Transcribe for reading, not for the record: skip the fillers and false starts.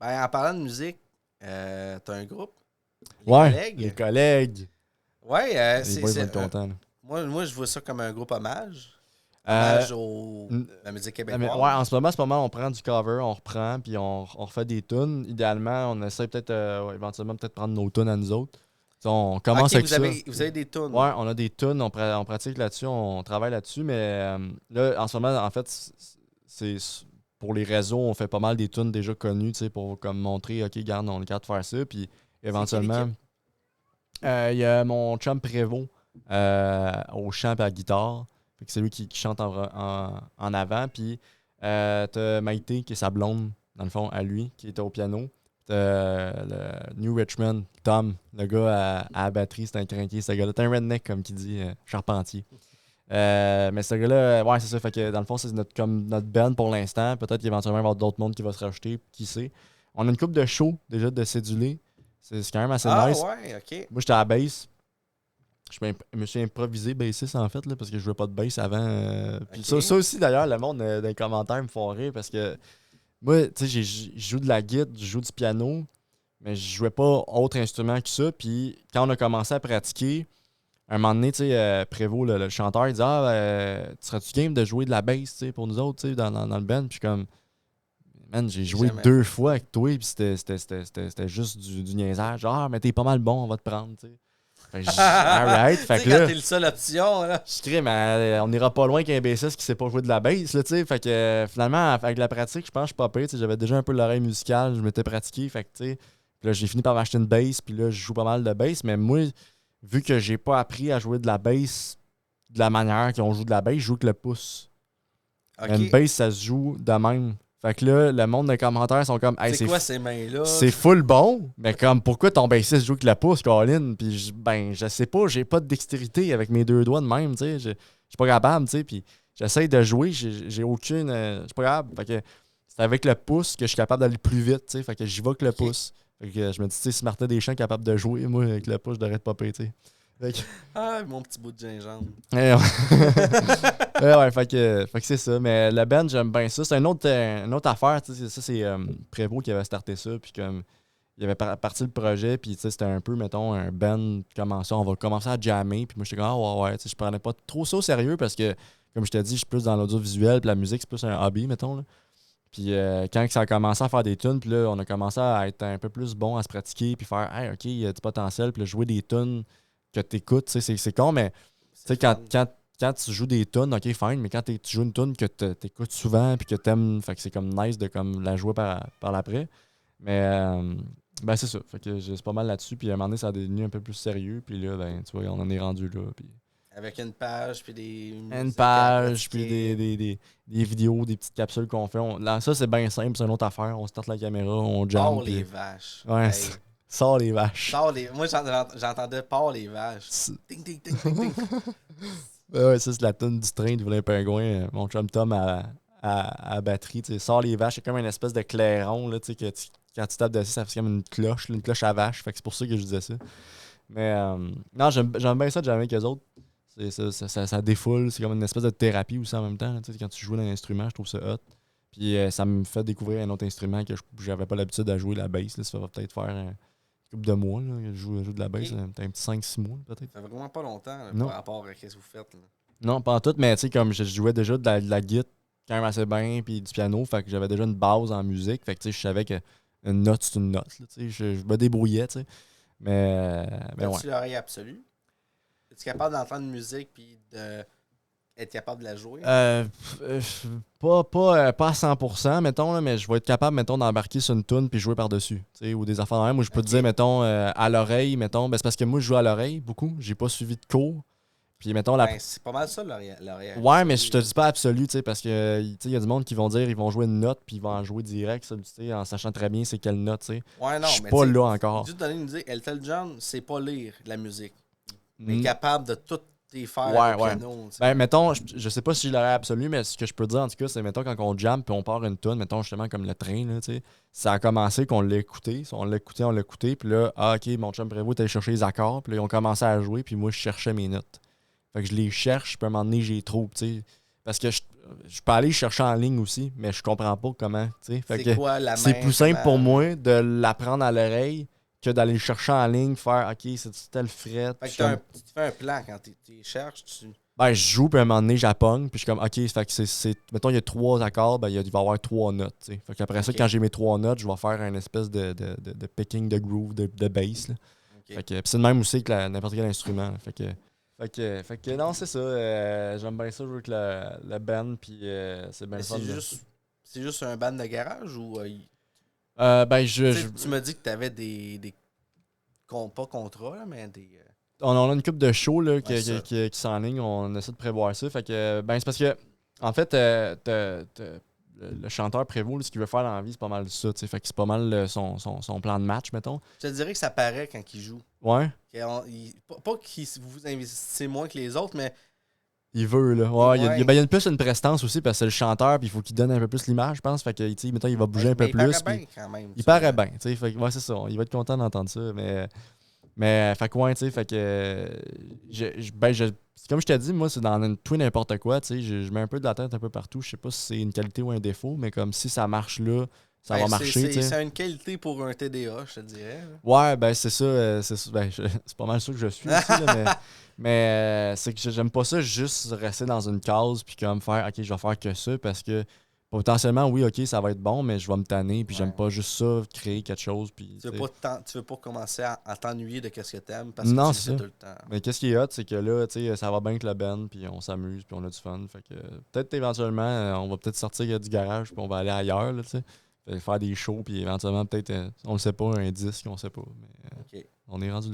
En parlant de musique, t'as un groupe? Les collègues. Ouais, Les boys vont être contents. Moi, je vois ça comme un groupe hommage. Euh, La musique Ouais, québécoise. en ce moment, on prend du cover, on reprend, puis on refait des tunes. Idéalement, on essaie peut-être, éventuellement, peut-être prendre nos tunes à nous autres. T'sais, on commence avec ça. Vous avez des tunes. Ouais, on a des tunes, on pratique là-dessus, on travaille là-dessus, mais là, en ce moment, en fait, c'est pour les réseaux, on fait pas mal des tunes déjà connues, pour comme montrer, OK, garde, on est capable de faire ça, puis éventuellement, il y a mon chum Prévost au chant et à la guitare. Fait que c'est lui qui chante en avant. Puis t'as Maïté, qui est sa blonde, dans le fond, à lui, qui était au piano. T'as le New Richmond, Tom, le gars à la batterie, c'est un crinqué, ce gars-là. T'as un redneck, comme qui dit, charpentier. Mais ce gars-là, ouais, c'est ça. Fait que dans le fond, c'est comme notre band pour l'instant. Peut-être qu'éventuellement, il va y avoir d'autres mondes qui vont se rajouter, qui sait. On a une coupe de show déjà de cédulé. C'est quand même assez nice. Ouais, ok. Moi, j'étais à la bass. Je me suis improvisé bassiste en fait, là, parce que je jouais pas de bass avant. Puis ça aussi, d'ailleurs, le monde dans les commentaires me font rire parce que moi, tu sais, je joue de la guitare, je joue du piano, mais je jouais pas autre instrument que ça. Puis quand on a commencé à pratiquer, un moment donné, tu sais, Prévost, le chanteur, il dit tu serais-tu game de jouer de la bass, tu sais, pour nous autres, tu sais, dans le band? Puis comme, man, j'ai joué 2 fois avec toi, puis c'était juste du niaisage. Genre, mais t'es pas mal bon, on va te prendre, tu sais. Alright, fait que là, quand t'es le seul option, là. je crée, mais on n'ira pas loin qu'un bassiste qui sait pas jouer de la bass, là, tu sais. Fait que finalement, avec la pratique, je pense que je suis pas pire, tu sais. J'avais déjà un peu l'oreille musicale, je m'étais pratiqué, fait que, tu sais. Puis là, j'ai fini par m'acheter une bass, puis là, je joue pas mal de bass, mais moi, vu que j'ai pas appris à jouer de la bass de la manière qu'on joue de la bass, je joue avec le pouce. Okay. Une bass, ça se joue de même. Fait que là, le monde des commentaires sont comme, hey, c'est quoi ces mains-là? C'est full bon, mais comme, pourquoi ton bassiste joue avec la pouce, Colin? Puis je sais pas, j'ai pas de dextérité avec mes 2 doigts de même, tu sais. Je suis pas capable, tu sais. Puis j'essaye de jouer, j'ai aucune. Je suis pas capable. Fait que c'est avec le pouce que je suis capable d'aller plus vite, tu sais. Fait que j'y vais avec le pouce. Fait que je me dis, tu sais, si Martin Deschamps est capable de jouer, moi, avec le pouce, je devrais être pas payé, tu sais. Ah, mon petit bout de gingembre. Ouais, fait que c'est ça. Mais la band, j'aime bien ça. C'est une autre affaire. Ça, c'est Prévost qui avait starté ça. Puis comme il avait parti le projet. Puis c'était un peu, mettons, un band comme ça. On va commencer à jammer. Puis moi, j'étais comme, ouais. Je prenais pas trop ça au sérieux parce que, comme je t'ai dit, je suis plus dans l'audiovisuel. Puis la musique, c'est plus un hobby, mettons. Là. Puis quand ça a commencé à faire des tunes, puis là, on a commencé à être un peu plus bon à se pratiquer. Puis faire, hey, OK, il y a du potentiel. Puis là, jouer des tunes que t'écoutes, c'est con, mais tu sais, quand tu joues des tunes, ok, fine, mais quand tu joues une tune que t'écoutes souvent puis que t'aimes, fait que c'est comme nice de comme la jouer par l'après. Mais ben c'est ça. Fait que c'est pas mal là-dessus. Puis à un moment donné, ça a devenu un peu plus sérieux. Puis là, ben, tu vois, on en est rendu là. Puis... Avec une page, puis des... Une page, puis des vidéos, des petites capsules qu'on fait. Là, ça, c'est bien simple, c'est une autre affaire. On starte la caméra, on jump. Oh, les vaches. Ouais, hey. Sors les vaches. Moi, j'entendais pas les vaches. Ting, ting, ting, ting, ting. Ouais, ça, c'est la tune du train de Vilain Pingouin. Mon chum Tom à batterie. Sors les vaches, c'est comme une espèce de clairon là, que quand tu tapes dessus, ça fait comme une cloche à vache. Fait que c'est pour ça que je disais ça. Mais non, j'aime bien ça de jamais avec eux autres. Ça défoule, c'est comme une espèce de thérapie aussi en même temps. Là, quand tu joues d'un instrument, je trouve ça hot. Puis ça me fait découvrir un autre instrument que j'avais pas l'habitude de jouer, la bass. Là, ça va peut-être faire couple de mois, là. Je joue de la bass, un petit 5-6 mois, peut-être. Ça fait vraiment pas longtemps là, par rapport à ce que vous faites. Là. Non, pas en tout, mais tu sais, comme je jouais déjà de la guitare quand même assez bien, puis du piano, fait que j'avais déjà une base en musique, fait que tu sais, je savais qu'une note, c'est une note, tu sais, je me débrouillais, tu sais. Mais ouais. As-tu l'oreille absolue? Es-tu capable d'entendre une musique puis être capable de la jouer? Pas à 100%, mettons, là, mais je vais être capable, mettons, d'embarquer sur une tune puis jouer par-dessus. Ou des affaires de même où je peux te dire, mettons, à l'oreille, mettons. Ben, c'est parce que moi, je joue à l'oreille beaucoup. J'ai pas suivi de cours. Puis, mettons, c'est pas mal ça, l'oreille. Ouais, mais je te dis pas absolu, parce que il y a du monde qui vont dire ils vont jouer une note puis ils vont en jouer direct, ça, en sachant très bien c'est quelle note, tu sais. Ouais, non, je suis pas là encore. Juste donner une idée, Elton John, c'est pas lire la musique. Mais capable de tout faire au piano. Ben, mettons, je sais pas si je l'aurais absolu, mais ce que je peux dire en tout cas, c'est mettons quand on jam puis on part une tune, mettons justement comme le train, là, tu sais, ça a commencé qu'on l'a écouté, on l'a écouté, puis là, ok, mon chum Prévost allé chercher les accords, puis là, ils ont commencé à jouer, puis moi, je cherchais mes notes. Fait que je les cherche, puis à un moment donné, j'ai trop, tu sais. Parce que je peux aller chercher en ligne aussi, mais je comprends pas comment. Fait C'est que quoi la main? c'est plus simple pour comment- moi de l'apprendre à l'oreille que d'aller le chercher en ligne, faire OK, c'est tel fret. Fait que Puis comme, tu te fais un plan quand tu cherches. ben, je joue, puis à un moment donné, j'appogne, puis je suis comme OK, fait que mettons, il y a 3 accords, ben, il va y avoir 3 notes. T'sais. Fait qu'après ça, Ok. quand j'ai mes 3 notes, je vais faire une espèce de picking de groove, de bass. Là. Ok. Fait que, puis c'est le même aussi que n'importe quel instrument. Là. Fait que non, c'est ça. J'aime bien ça jouer avec le band, puis c'est bien Mais le fun. c'est juste un band de garage ou. Ben, Tu m'as dit que tu avais des pas contrats, là, mais des. on a une couple de shows là, ça. qui s'enlignent. On essaie de prévoir ça. Fait que, ben, c'est parce que, en fait, le chanteur Prévost, là, ce qu'il veut faire dans la vie, c'est pas mal ça. Fait que c'est pas mal son plan de match, mettons. Je te dirais que ça paraît quand il joue. Ouais. Pas qu'il vous investissez moins que les autres, mais. Il veut, là. Ouais, Ouais. il y a plus une prestance aussi parce que c'est le chanteur, puis il faut qu'il donne un peu plus l'image, je pense. Fait que, tu sais, mettons, il va bouger un peu il plus. paraît bien quand même. Il paraît bien, tu sais. Fait que, ouais, c'est ça. Il va être content d'entendre ça. Mais fait que, ouais, tu sais, fait que. Comme je t'ai dit, moi, c'est dans tout et n'importe quoi, tu sais. Je mets un peu de la tête un peu partout. Je sais pas si c'est une qualité ou un défaut, mais comme si ça marche là, ça va marcher, tu sais. C'est une qualité pour un TDA, je te dirais. Là. Ouais, ben c'est ça. C'est pas mal ça que je suis aussi, là, mais c'est que j'aime pas ça juste rester dans une case puis comme faire OK, je vais faire que ça parce que potentiellement, oui, OK, ça va être bon, mais je vais me tanner puis j'aime pas juste ça, créer quelque chose. Puis, tu veux pas commencer à t'ennuyer de ce que t'aimes parce non, que tu c'est le ça. fais tout le temps. Mais qu'est-ce qui est hot, c'est que là, tu sais, ça va bien avec le band puis on s'amuse puis on a du fun. Fait que peut-être éventuellement, on va peut-être sortir du garage puis on va aller ailleurs, là, tu sais. Faire des shows puis éventuellement, peut-être, on le sait pas, un disque, on sait pas. Mais on est rendu là.